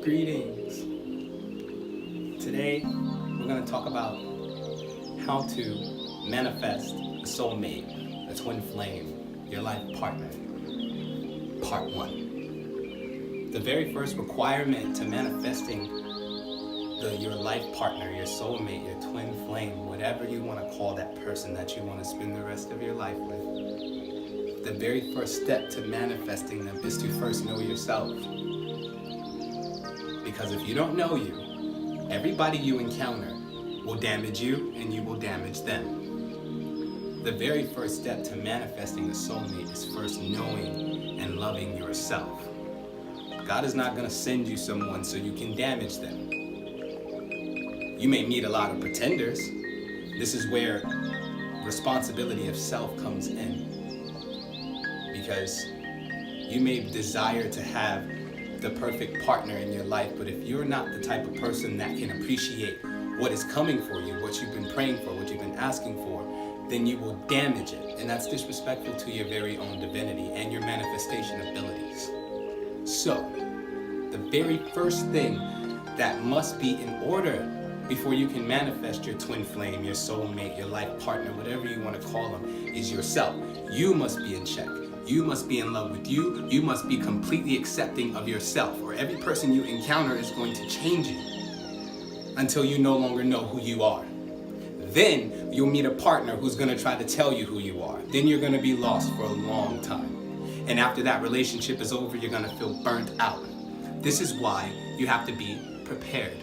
Greetings. Today, we're going to talk about how to manifest a soulmate, a twin flame, your life partner. Part 1. The very first requirement to manifesting your life partner, your soulmate, your twin flame, whatever you want to call that person that you want to spend the rest of your life with, the very first step to manifesting them is to first know yourself. Because if you don't know you, everybody you encounter will damage you and you will damage them. The very first step to manifesting a soulmate is first knowing and loving yourself. God is not going to send you someone so you can damage them. You may meet a lot of pretenders. This is where responsibility of self comes in. Because you may desire to have the perfect partner in your life, but if you're not the type of person that can appreciate what is coming for you, what you've been praying for, what you've been asking for, then you will damage it. And that's disrespectful to your very own divinity and your manifestation abilities. So, the very first thing that must be in order before you can manifest your twin flame, your soulmate, your life partner, whatever you want to call them, is yourself. You must be in check. You must be in love with you. You must be completely accepting of yourself, or every person you encounter is going to change you until you no longer know who you are. Then you'll meet a partner who's going to try to tell you who you are. Then you're going to be lost for a long time. And after that relationship is over, you're going to feel burnt out. This is why you have to be prepared.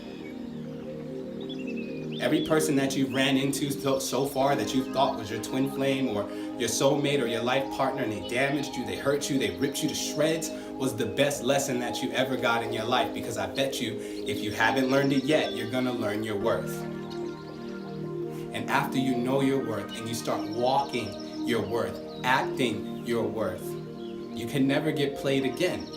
Every person that you've ran into so far that you thought was your twin flame or your soulmate or your life partner, and they damaged you, they hurt you, they ripped you to shreds, was the best lesson that you ever got in your life. Because I bet you, if you haven't learned it yet, you're gonna learn your worth. And after you know your worth and you start walking your worth, acting your worth, you can never get played again.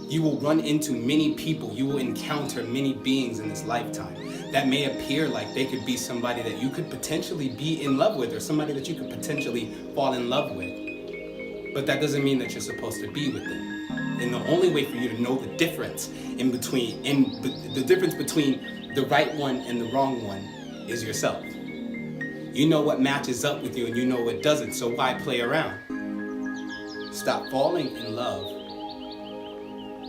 You will run into many people, you will encounter many beings in this lifetime that may appear like they could be somebody that you could potentially be in love with, or somebody that you could potentially fall in love with. But that doesn't mean that you're supposed to be with them. And the only way for you to know the difference between the right one and the wrong one is yourself. You know what matches up with you and you know what doesn't, so why play around? Stop falling in love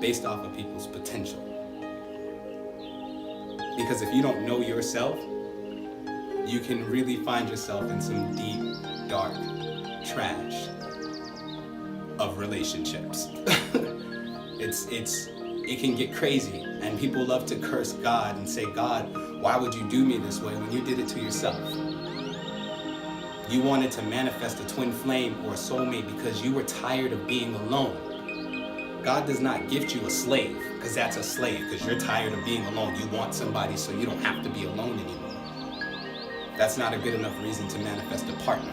based off of people's potential. Because if you don't know yourself, you can really find yourself in some deep, dark trash of relationships. It can get crazy, and people love to curse God and say, God, why would you do me this way when you did it to yourself? You wanted to manifest a twin flame or a soulmate because you were tired of being alone. God does not gift you a slave, because that's a slave, because you're tired of being alone. You want somebody so you don't have to be alone anymore. That's not a good enough reason to manifest a partner.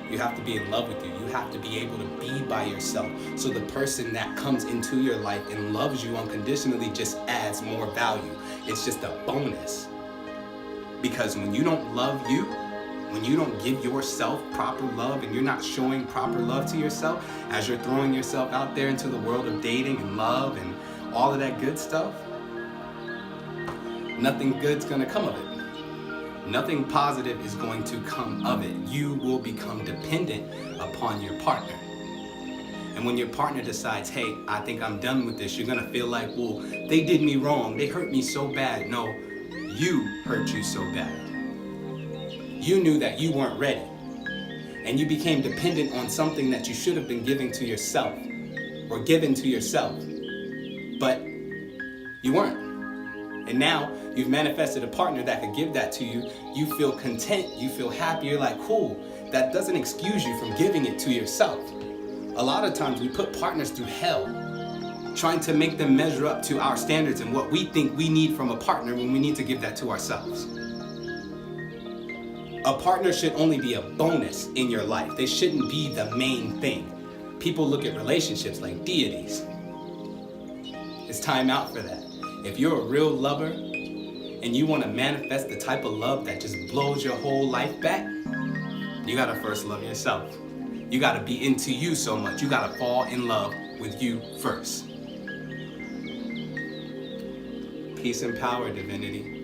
You have to be in love with you. You have to be able to be by yourself. So the person that comes into your life and loves you unconditionally just adds more value. It's just a bonus. Because when you don't love you, when you don't give yourself proper love and you're not showing proper love to yourself as you're throwing yourself out there into the world of dating and love and all of that good stuff, nothing good's gonna come of it. Nothing positive is going to come of it. You will become dependent upon your partner. And when your partner decides, hey, I think I'm done with this, you're gonna feel like, well, they did me wrong. They hurt me so bad. No, you hurt you so bad. You knew that you weren't ready, and you became dependent on something that you should have been giving to yourself or given to yourself, but you weren't. And now you've manifested a partner that could give that to you. You feel content, you feel happy, you're like, cool. That doesn't excuse you from giving it to yourself. A lot of times we put partners through hell, trying to make them measure up to our standards and what we think we need from a partner when we need to give that to ourselves. A partner should only be a bonus in your life. They shouldn't be the main thing. People look at relationships like deities. It's time out for that. If you're a real lover and you want to manifest the type of love that just blows your whole life back, you gotta first love yourself. You gotta be into you so much. You gotta fall in love with you first. Peace and power, divinity.